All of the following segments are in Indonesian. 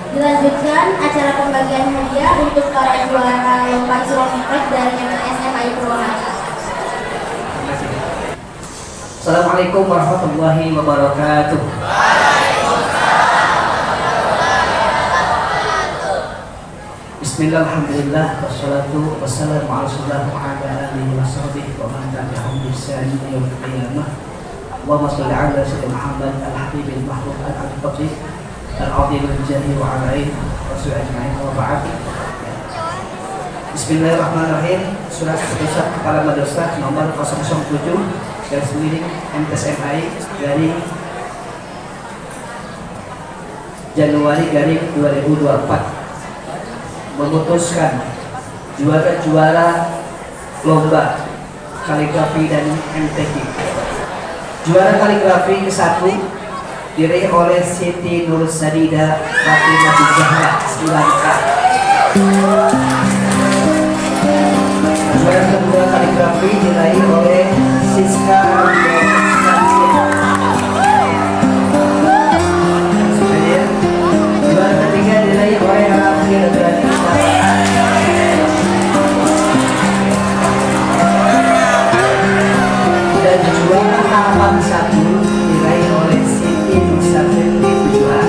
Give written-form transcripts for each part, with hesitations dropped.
Dilanjutkan acara pembagian hadiah untuk para juara lomba Isromikrot dari MTS Purwakarta. Assalamualaikum warahmatullahi wabarakatuh. Bismillah, alhamdulillah, wassalatu wassalamu ala rasulillah wa ala alihi wa sahbihi wa man tabi'ahum bi ihsan ila yaumil qiyamah. Allahumma shalli ala sayyidina Muhammad al-habibil mahbub al-fatih al-azim al-jahi wa ala alihi rasul ajma'in wa ba'd. Bismillahirrahmanirrahim. Surat keputusan Kepala Madrasah nomor 007 garis miring MTSMI dari Januari garing 2024 memutuskan juara-juara lomba kaligrafi dan MTQ. Juara kaligrafi ke-1 diraih oleh Siti Nur Sadida Fatimah Zahra 9K. Juara kedua kaligrafi diraih oleh Siska juara ketiga diraih oleh Raffi Radrani. Dan juara harapan 1 diraih oleh Siti Nusafir 7A.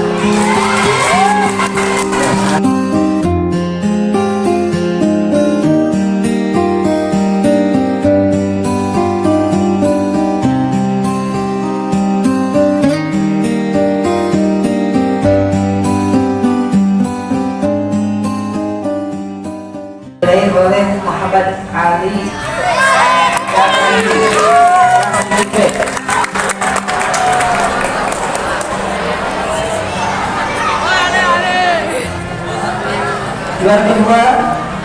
Diraih oleh Muhammad Ali juara kedua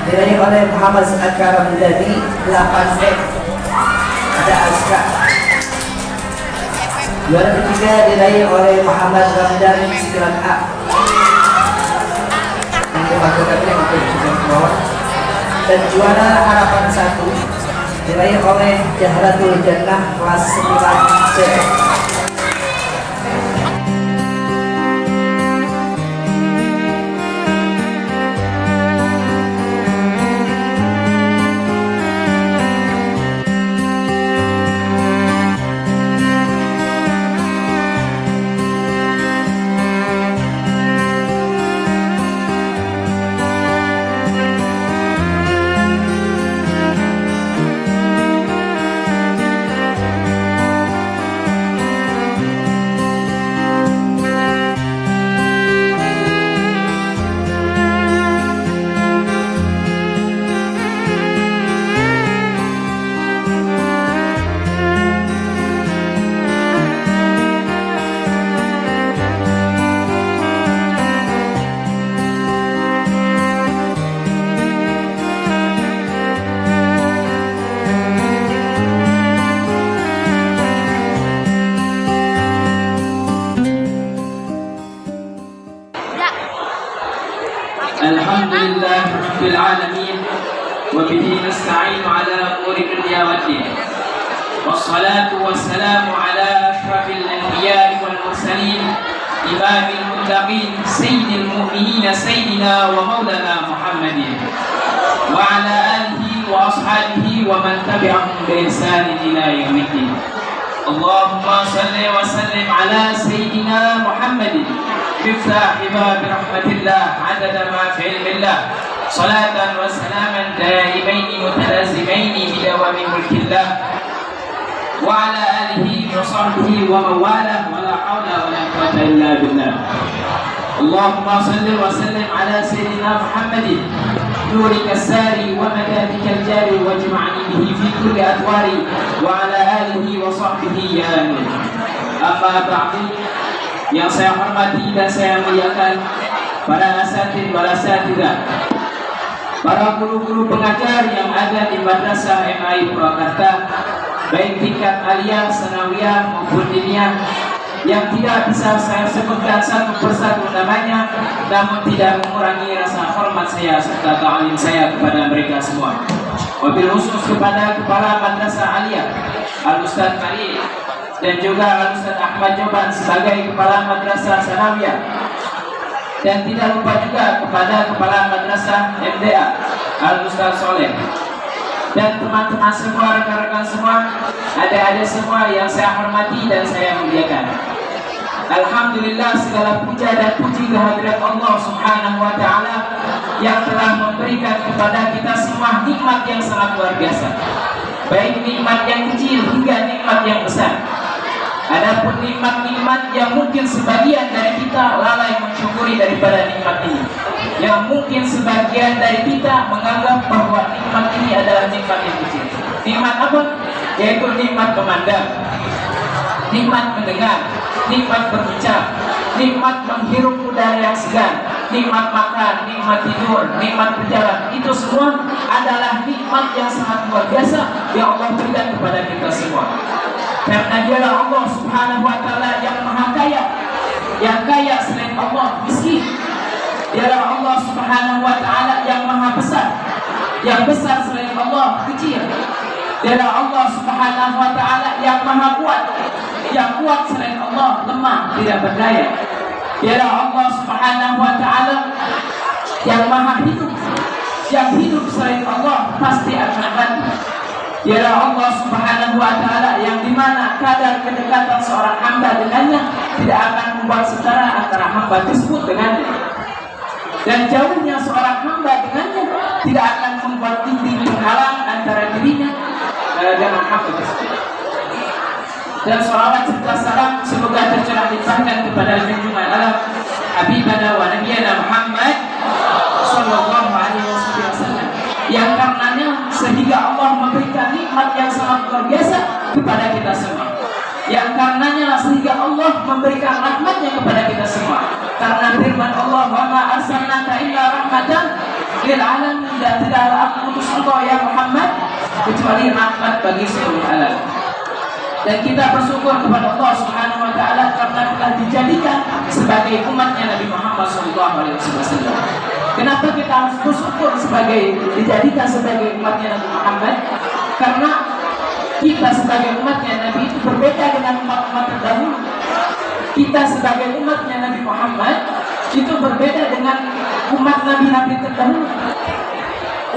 diraih oleh Muhammad Akar Mudadi 8B. Ada Aska. Juara ketiga diraih oleh Muhammad Ramdan 9A. Dan juara harapan 1 diraih oleh Jahratul Jannah kelas 9C. Alhamdulillah Rabbil Alamin wa bihi nasta'inu ala umuri dunya waddin. Wassalatu wassalamu ala ashrafil anbiya'i wal mursalin imamil muttaqin sayyidil mu'minin sayyidina wa maulana Muhammadin wa ala alihi wa ashabihi wa man tabi'ahum bi ihsanin ila yaumiddin. Allahumma salli wa sallim ala sayyidina Muhammadin مفتاح باب رحمة الله عدد ما في علم الله صلاة وسلاما دائمين متلازمين بدوام ملك الله وعلى آله وصحبه ومن والاه ولا حول ولا قوة إلا بالله. اللهم صل وسلم على سيدنا محمد نورك الساري ومدادك الجاري واجمعني به في كل أدواري وعلى آله وصحبه يا نور. أما بعد, yang saya hormati dan saya muliakan para asatidz wal asatidzah, para guru-guru pengajar yang ada di Madrasah MI Purwakarta, baik tingkat aliyah, sanawiyah maupun diniyah, yang tidak bisa saya sebutkan satu persatu namanya, namun tidak mengurangi rasa hormat saya serta ta'lim saya kepada mereka semua. Wabil khusus kepada Kepala Madrasah Aliyah Al-Ustadz Khalil dan juga Al-Ustadz Ahmad Joban sebagai Kepala Madrasah Sanawiyah, Dan tidak lupa juga kepada Kepala Madrasah MDA Al-Ustaz Soleh, dan teman-teman semua, rekan-rekan semua, adik-adik semua yang saya hormati dan saya muliakan. Alhamdulillah, segala puja dan puji kehadirat Allah Subhanahu wa Ta'ala yang telah memberikan kepada kita semua nikmat yang sangat luar biasa, baik nikmat yang kecil hingga nikmat yang besar. Adapun nikmat-nikmat yang mungkin sebagian dari kita lalai mensyukuri daripada nikmat ini, yang mungkin sebagian dari kita menganggap bahwa nikmat ini adalah nikmat yang kecil. Nikmat apa? Yaitu nikmat memandang, nikmat mendengar, nikmat berbicara, nikmat menghirup udara yang segar, nikmat makan, nikmat tidur, nikmat berjalan. Itu semua adalah nikmat yang sangat luar biasa yang Allah berikan kepada kita semua. Karena dialah Allah Subhanahu wa Ta'ala yang maha kaya, yang kaya selain Allah miskin. Dialah Allah Subhanahu wa Ta'ala yang maha besar, yang besar selain Allah kecil. Dialah Allah Subhanahu wa Ta'ala yang maha kuat, yang kuat selain Allah lemah, tidak berdaya. Dialah Allah Subhanahu wa Ta'ala yang maha hidup, yang hidup selain Allah pasti akan mati. Dialah Allah Subhanahu wa Ta'ala yang dimana kadar kedekatan seorang hamba dengannya tidak akan membuat setara antara hamba tersebut dengannya, dan jauhnya seorang hamba dengannya tidak akan membuat dinding penghalang antara dirinya dengan hamba tersebut. Dan sholawat serta salam semoga tercurah limpahkan kepada junjungan alam Habibana wa Nabiyana Muhammad sallallahu alaihi wasallam, yang karenanya sehingga Allah memberikan nikmat yang sangat luar biasa kepada kita semua, yang karenanya sehingga Allah memberikan rahmatnya kepada kita semua. Karena firman Allah, wa ma arsalnaka illa rahmatan lil alamin, dan tidaklah aku utus engkau ya Muhammad kecuali rahmat bagi seluruh alam. Dan kita bersyukur kepada Allah Subhanahu wa Ta'ala karena telah dijadikan sebagai umatnya Nabi Muhammad SAW. Kenapa kita harus bersyukur dijadikan sebagai umatnya Nabi Muhammad? Karena kita sebagai umatnya Nabi itu berbeda dengan umat-umat terdahulu. Kita sebagai umatnya Nabi Muhammad itu berbeda dengan umat Nabi-Nabi terdahulu.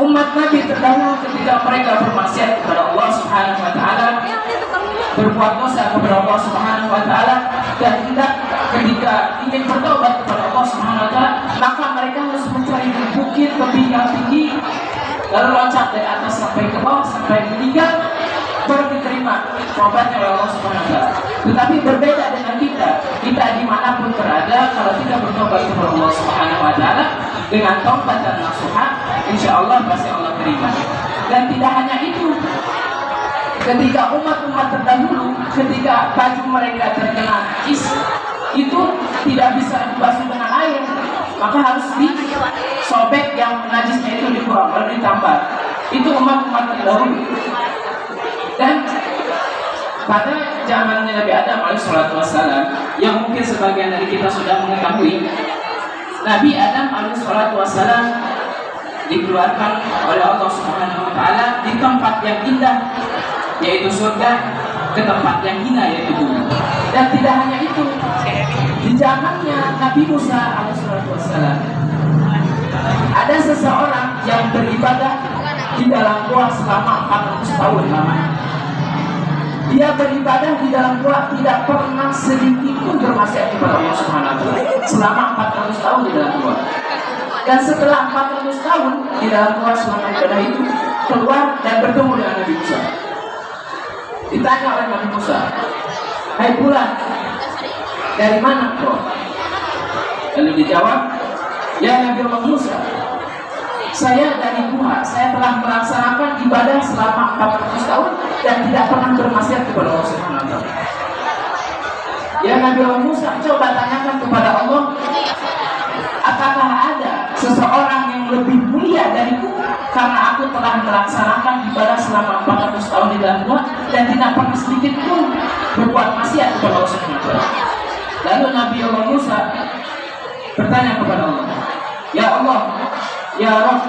Umat Nabi terdahulu ketika mereka bermaksiat kepada Allah Subhanahu wa Ta'ala, berbuat dosa kepada Allah Subhanahu wa Ta'ala, dan tidak ketika ingin bertobat kepada Allah Subhanahu wa Ta'ala, maka mereka harus mencari bukit tebing yang tinggi, lalu loncat dari atas sampai ke bawah sampai meninggal, baru diterima tobatnya oleh Allah Subhanahu wa Ta'ala. Tetapi berbeda dengan kita dimanapun berada, kalau kita bertobat kepada Allah Subhanahu wa Ta'ala dengan taubat dan nasuha, insya Allah pasti Allah terima. Dan tidak hanya itu, ketika umat-umat terdahulu, ketika baju mereka terkena najis, itu tidak bisa dibasuh dengan air, maka harus disobek yang najisnya itu dikurang, lalu ditambah. Itu umat-umat terdahulu. Dan pada zamannya Nabi Adam alaihissalam, yang mungkin sebagian dari kita sudah mengetahui, Nabi Adam alaihissalam dikeluarkan oleh Allah Subhanahu wa Ta'ala di tempat yang indah, yaitu surga, ke tempat yang hina, yaitu bumi. Dan tidak hanya itu, di zamannya Nabi Musa alaihissalam ada seseorang yang beribadah di dalam gua selama 400 tahun lamanya. Dia beribadah di dalam gua, tidak pernah sedikit pun bermaksiat kepada Allah Subhanahu wa Ta'ala selama 400 tahun di dalam gua. Dan setelah 400 tahun di dalam gua selama ibadah itu, keluar dan bertemu dengan Nabi Musa. Ditanya oleh Nabi Musa, "Hai bulan, dari mana kau?" Lalu dijawab, "Ya Nabi Allah Musa, saya dari gua, saya telah melaksanakan ibadah selama 400 tahun dan tidak pernah bermaksiat kepada Allah Subhanahu wa Ta'ala." Ya Nabi Allah Musa, coba tanyakan kepada Allah, apakah ada seseorang yang lebih mulia dariku karena aku telah melaksanakan ibadah selama 400 tahun di dalam gua dan tidak pernah sedikit pun berbuat maksiat kepada Allah Subhanahu wa Ta'ala. Lalu Nabi Allah Musa bertanya kepada Allah, "Ya Allah, ya Rabb,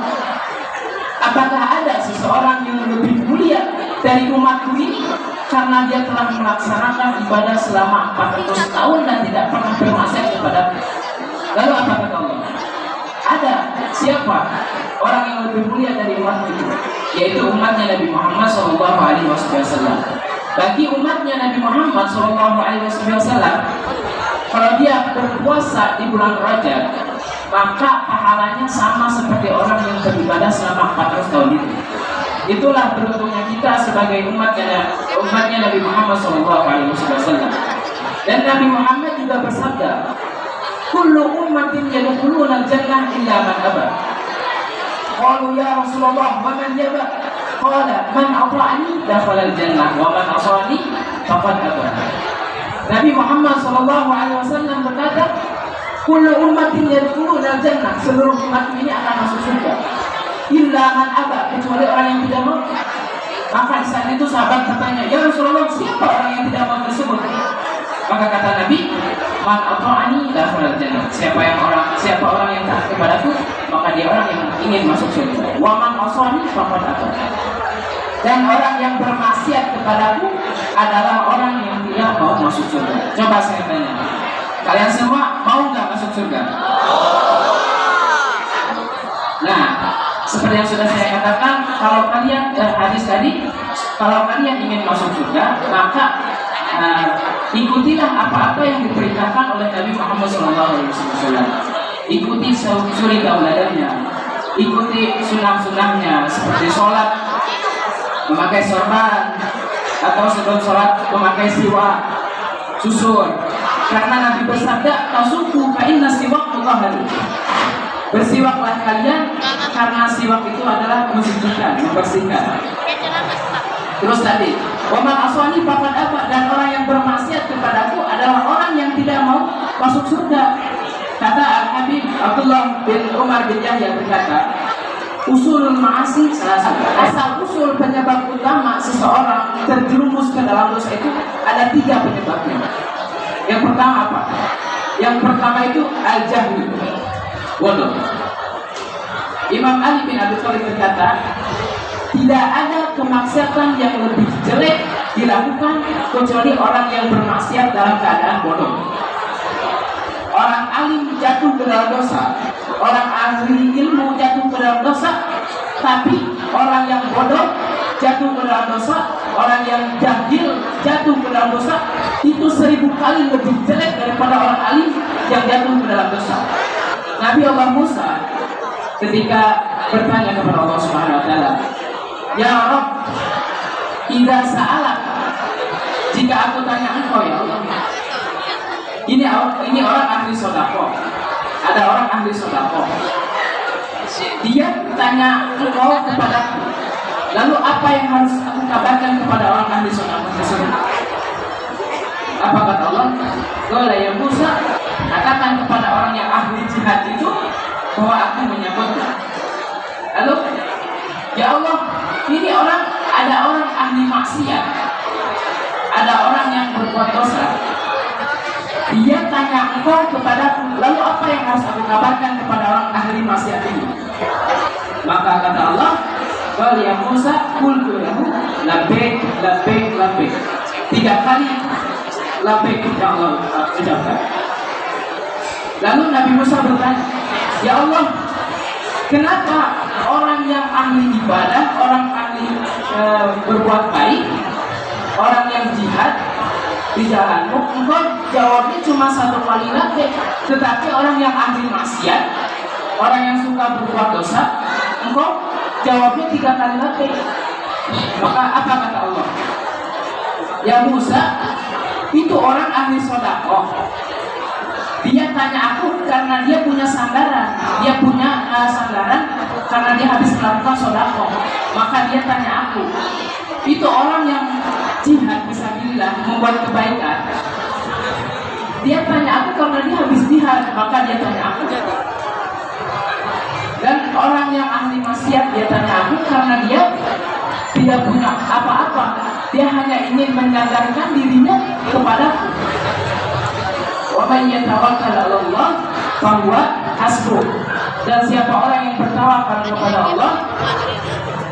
apakah ada seseorang yang lebih mulia dari umatku ini karena dia telah melaksanakan ibadah selama 400 tahun dan tidak pernah bermaksiat kepada." Lalu apa kata Allah? siapa orang yang lebih mulia dari umat itu? Yaitu umatnya Nabi Muhammad SAW. Bagi umatnya Nabi Muhammad SAW, kalau dia berpuasa di bulan Rajab, maka pahalanya sama seperti orang yang beribadah selama 400 tahun itu. Itulah beruntungnya kita sebagai umatnya Nabi Muhammad SAW. Dan Nabi Muhammad juga bersabda, kullu ummatin yadkhuluna al-jannah illa man aba. Qalu ya Rasulullah wa man yaba? Qala man ata'ani dakhala al-jannah wa man asani faqad aba. Nabi Muhammad SAW berkata, kullu ummatin yadkhuluna al-jannah, seluruh umat ini akan masuk surga. Illa man aba, kecuali orang yang tidak mau. Maka di saat itu sahabat bertanya, ya Rasulullah, siapa orang yang tidak mau tersebut? Maka kata Nabi, man ata'ani dakhala al-jannah. Siapa orang yang taat kepadaku, maka dia orang yang ingin masuk surga. Wa man asani faqad aba. Dan orang yang bermaksiat kepadaku adalah orang yang tidak mau masuk surga. Coba saya tanya, kalian semua mau nggak masuk surga? Nah, seperti yang sudah saya katakan, kalau kalian hadis tadi, kalau kalian ingin masuk surga, maka ikutilah apa-apa yang diperintahkan oleh Nabi Muhammad SAW. Ikuti suri tauladannya, ikuti sunnah-sunnahnya seperti sholat memakai sorban, atau sebelum sholat memakai siwak, susur. Karena Nabi bersabda, tasuku fa inna siwak mutahhar. Bersiwaklah kalian karena siwak itu adalah mensucikan, membersihkan. Terus tadi, waman aswani faqad aba, dan orang yang bermaksiat kepadaku adalah orang yang tidak mau masuk surga. Kata Al-Habib Abdullah bin Umar bin Yahya berkata, usul ma'asi salah satu. Asal usul penyebab utama seseorang terjerumus ke dalam dosa itu ada 3 penyebabnya. Yang pertama apa? Yang pertama itu al-jahli, bodoh. Imam Ali bin Abi Thalib berkata, tidak ada kemaksiatan yang lebih jelek dilakukan kecuali orang yang bermaksiat dalam keadaan bodoh. Orang alim jatuh ke dalam dosa, orang ahli ilmu jatuh ke dalam dosa, tapi orang yang bodoh jatuh ke dalam dosa, orang yang jahil jatuh ke dalam dosa, itu 1000 kali lebih jelek daripada orang alim yang jatuh ke dalam dosa. Nabi Allah Musa ketika bertanya kepada Allah Subhanahu Wa Taala, ya Rabb, idza sa'alak, jika aku tanya engkau ya Allah, ini orang ahli sedekah, ada orang ahli sedekah, dia tanya engkau kepadaku, lalu apa yang harus aku kabarkan kepada orang ahli sedekah tersebut? Apa kata Allah? Qala ya Musa, katakan kepada orang yang ahli jihad itu bahwa aku menyebutnya. Lalu, ya Allah, ini ada orang ahli maksiat, ada orang yang berbuat dosa. Dia tanya engkau kepadaku, lalu apa yang harus aku kabarkan kepada orang ahli maksiat ini? Maka kata Allah, qala ya Musa, qultu lahu labbaik labbaik labbaik. 3 kali labbaik yang Allah ucapkan. Lalu Nabi Musa bertanya, ya Allah, kenapa orang yang ahli ibadah, orang ahli berbuat baik, orang yang jihad di jalanmu, engkau jawabnya cuma 1 kali labbaik, tetapi orang yang ahli maksiat, orang yang suka berbuat dosa, engkau jawabnya 3 kali labbaik. Maka apa kata Allah? Ya Musa, itu orang ahli sedekah. Dia tanya aku karena dia punya sandaran, karena dia habis melakukan sedekah, maka dia tanya aku. Itu orang yang jihad fisabilillah, membuat kebaikan. Dia tanya aku karena dia habis jihad, maka dia tanya aku. Dan orang yang ahli maksiat, dia tanya aku karena dia tidak punya apa-apa, dia hanya ingin menyandarkan dirinya kepadaku. Wa may yatawakkal 'ala Allah fa huwa hasbuh. Dan siapa orang yang bertawakal kepada Allah,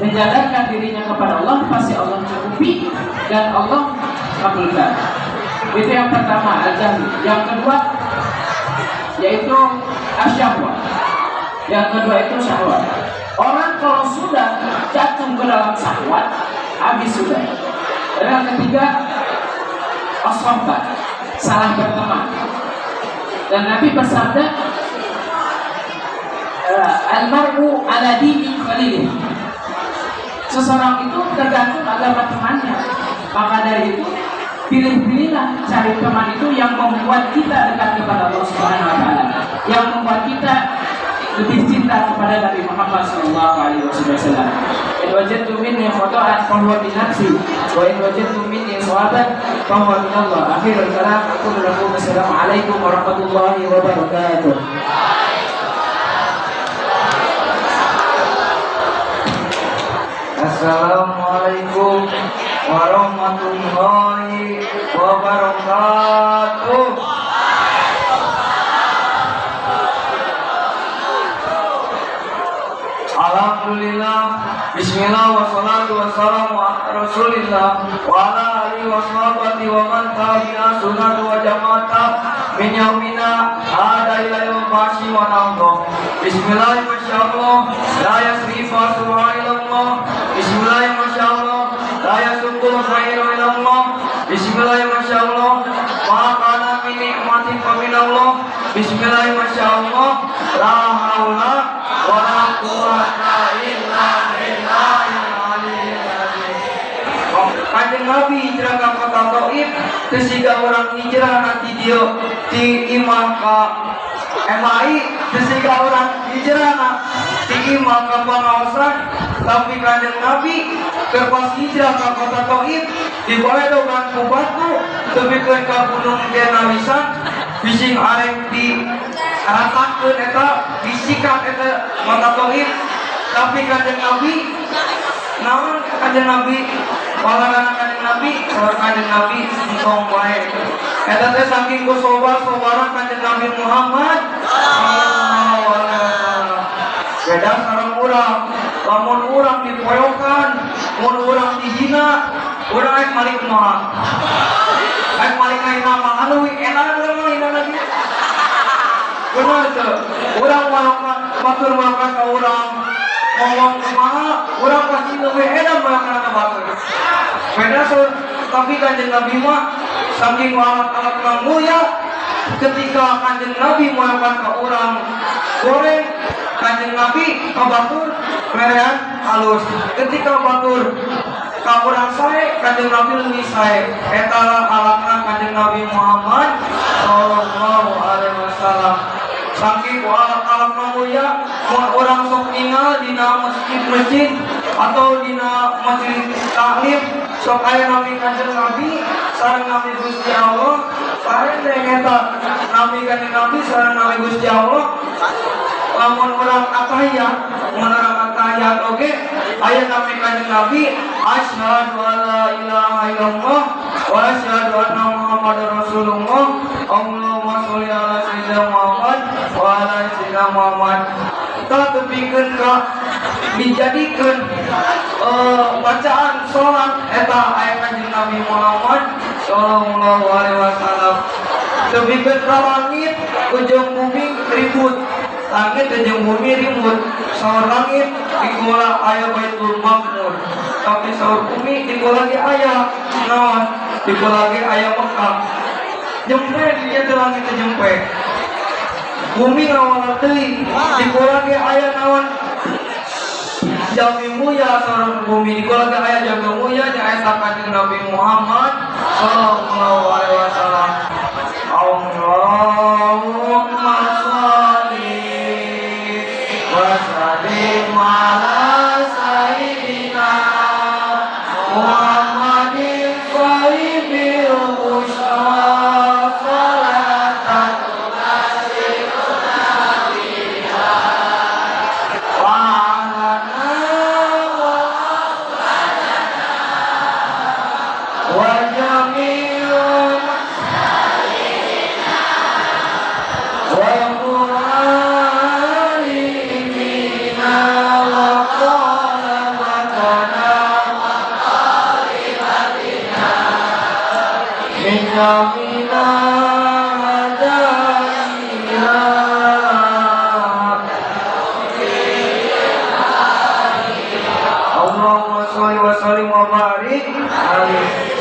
menyandarkan dirinya kepada Allah, pasti Allah cukupi dan Allah kabulkan. Itu yang pertama, al-jahl. Yang kedua yaitu asyahwah. Yang kedua itu syahwat. Orang kalau sudah jatuh ke dalam syahwat, habis sudah. Dan yang ketiga, as-sohbah, salah berteman. Dan Nabi bersabda, almar'u ala dini khalilih. Seseorang itu tergantung agama temannya. Maka dari itu, pilih-pilihlah cari teman itu yang membuat kita dekat kepada Allah Subhanahu wa taala, yang membuat kita lebih cinta kepada Nabi Muhammad SAW. In wajadtu minni khata'an fahuwa bi nafsi, wa in wajadtu minni shawaban fahuwa min Allah. Akhirul kalam, aku lakum assalamualaikum warahmatullahi wabarakatuh. Assalamualaikum warahmatullahi wabarakatuh. Alhamdulillah, bismillah wassalatu wassalamu ala rasulillah wa ala alihi wa sahbihi wa man tabi'a sunnah wa jama'ata min yaumina hada ila yaumil ba'si wa nahdo. Bismillah masyaallah, la yasrifa su'a ilallah. Bismillah masyaallah, la yasukul khairu ilallah. Bismillah masyaallah, ma kana min nikmatin fa minallah. Bismillah masyaallah, la haula wa la quwwata illa billahil aliyyil azim. Kanjeng Nabi hijrah ka kota Taif, kesiga orang hijrah nanti dia di imam ka MAI, kesiga orang hijrah di imam ka pengawasan. Tapi kanjeng Nabi kerpas hijrah ka kota Taif dibaedogan ku batu tebikeun ka gunung Genawisan, bising arek di ratakeun eta bisikan eta kota Taif. Tapi kanjeng Nabi namun kanjeng Nabi walaupun kanjeng Nabi kalau kanjeng Nabi entong bae eta teh saking kusobar-sobaran kanjeng Nabi Muhammad sallallahu alaihi wasallam. Beda sareng urang, lamun urang dipoyokan, mun urang dihina, urang rek malik kumaha? Rek malik nama anu enak urang hina lagi. Benar tuh, urang moyokan, batur moyokan ka urang ngomong kumaha, urang pasti lebih enak moyokan ka batur. Beda tapi kanjeng Nabi mah saking alat-alat mulia, ketika kanjeng Nabi moyokan ka urang goreng, kanjeng Nabi ka batur merean halus. Ketika batur ka urang sae, kanjeng Nabi leuwih sae. Eta alatna kanjeng Nabi Muhammad sallallahu alaihi wasallam. Saking alat-alat mulia, mun urang sok tinggal dina masjid-masjid atau dina majelis taklim, sok aya nami kanjeng Nabi sareng nami Gusti Allah, sareng eta nami kanjeng Nabi sareng nami Gusti Allah. Lamun urang atahiyat oge aya nami kanjeng Nabi, asyhadu alla ilaha illallah wa asyhadu anna muhammadar rasulullah. Allahumma sholli ala sayyidina Muhammad wa ala sayyidina Muhammad. Kita tepikeun ka dijadikeun bacaan salat eta aya kanjeng Nabi Muhammad sallallahu alaihi wasallam. Tepikeun ka langit ujung bumi ribut, langit ujung bumi ribut. Saur langit dikola aya Baitul Maqmur, tapi saur bumi dikola ge aya naon? Dikola ge aya Mekah. Jempe dia langit jempe. Bumi ngawala teuing dikola ge aya naon? Jami muya sareng bumi dikola ge aya jami muya nyaeta kanjeng Nabi Muhammad sallallahu alaihi wasallam. Allahumma sholli wa sallim ala sayyidina Muhammadin sahibil musyaf salatan wa jami'u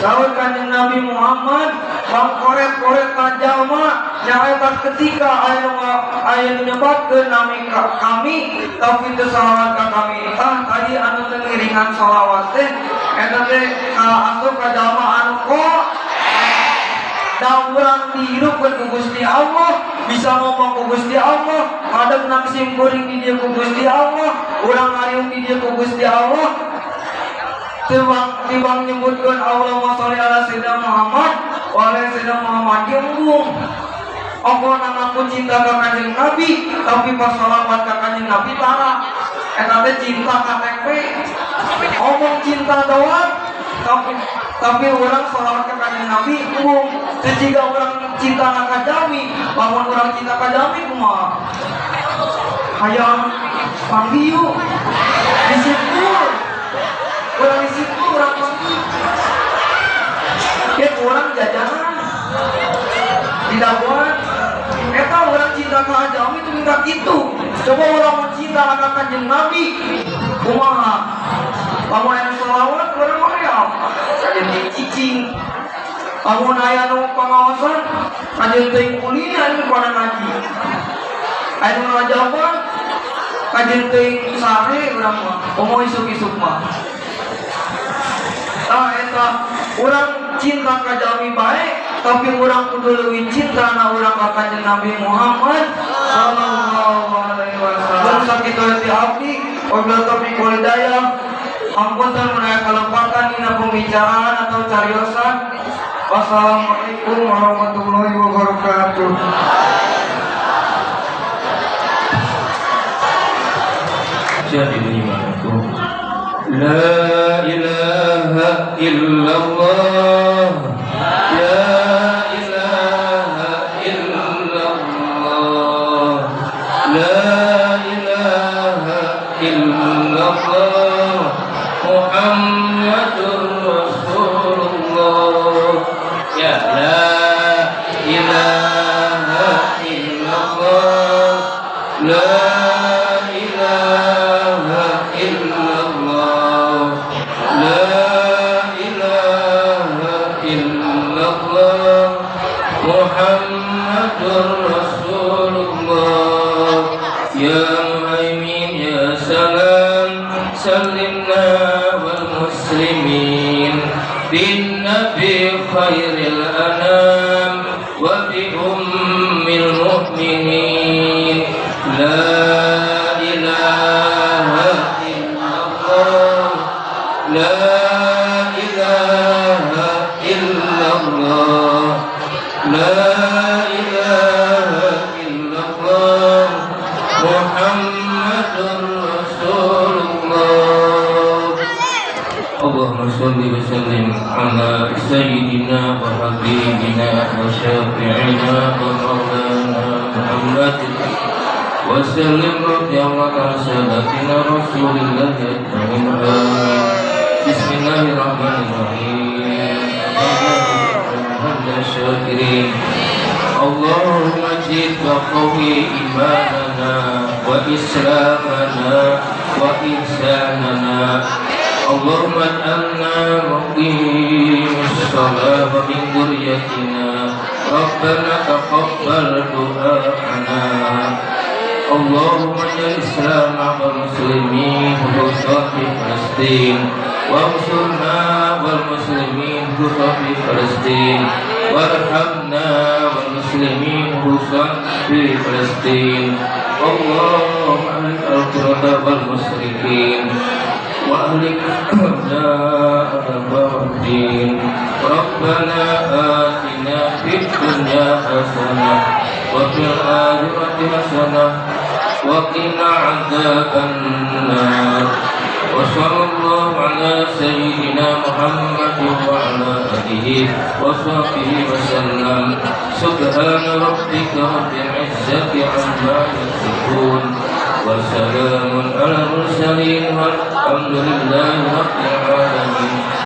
Dawuh Kanjeng Nabi Muhammad mangkoret-koret jalma nyaeta ketika aya nyebabkeun nami kami tapi teu salawat ka kami tadi anu teu ngiringan salawat teh eta teh asup ka jalma anu kok da urang dihirupkeun ku Gusti Allah bisa ngomong ku Gusti Allah madeg nangsim kuring di dieu ku Gusti Allah urang ngariung di dieu ku Gusti Allah timbang nyebutkeun Allahumma sholli ala sayyidina Muhammad wa ala sayyidina Muhammad jembung ongkona ngaku cinta ka Kanjeng Nabi tapi pas shalawat ka Kanjeng Nabi tara eta teh cinta KTP omong cinta doang tapi orang shalawat ka Kanjeng Nabi umum sehingga orang cinta ka jami lamun orang cinta ka jami kumaha hayang pangdiu disipul orang disitu orang pangdiu ya orang jajanan tidak buat eta orang cinta ka jami itu minta gitu coba orang mau cinta ka Kanjeng Nabi kumaha lamun aya shalawat orang mah ya kajen cicing lamun aya nu pangaosan kajen teuing ulin anu pada ngaji anu ngajaban kajen teuing sare urang mah omo isuk-isuk mah eta urang cinta ka jami bae tapi urang kudu leuwih cinta na urang ka Kanjeng Nabi Muhammad sallallahu alaihi wasallam sakitu ti abdi wabillahi taufiq wal hidayah ampunten menawi kalepatan dina pembicaraan atau cariosan wassalamualaikum warahmatullahi wabarakatuh. Jadi bagaimana? La ilaha illallah ya ilaha illallah la ilaha illallah Muhammadur Rasulullah ya la ilaha illallah la Muhammadur Rasulullah ya muhaimin ya salam sallimna wal muslimin bin nabi khairil anam wa bi ummil mu'minin la ilaha illallah la ilaha illallah la ilaha illallah Muhammadur Rasulullah Allahumma sholli wa sallim ala sayyidina wa habibina wa syafi'ina wa maulana Muhammad wa sallim radhiyallahu anhu sadatina Rasulillah amin Bismillahirrahmanirrahim Syakirin Allahumma jid wa qawi imanana wa islamana wa ihsanana Allahumma anna muqimus salat wa min dhurriyyatina Rabbana taqabbal du'ana Allahumma ya Islam wal muslimin khususan di Palestin wa ansurna wal muslimin khususan di Palestin warhamna wal muslimin khususan di Palestin Allahumma ahlik al-qurata wal musyrikin wa ahlik al-din Rabbana atina fid dunya hasanah wa fil akhirati hasanah wa qina adzabannar wa sallallahu ala sayyidina Muhammad wa ala alihi wa sahbihi wa sallam subhana rabbika rabbil izzati amma yasifun wa salamun ala mursalin walhamdulillahi rabbil alamin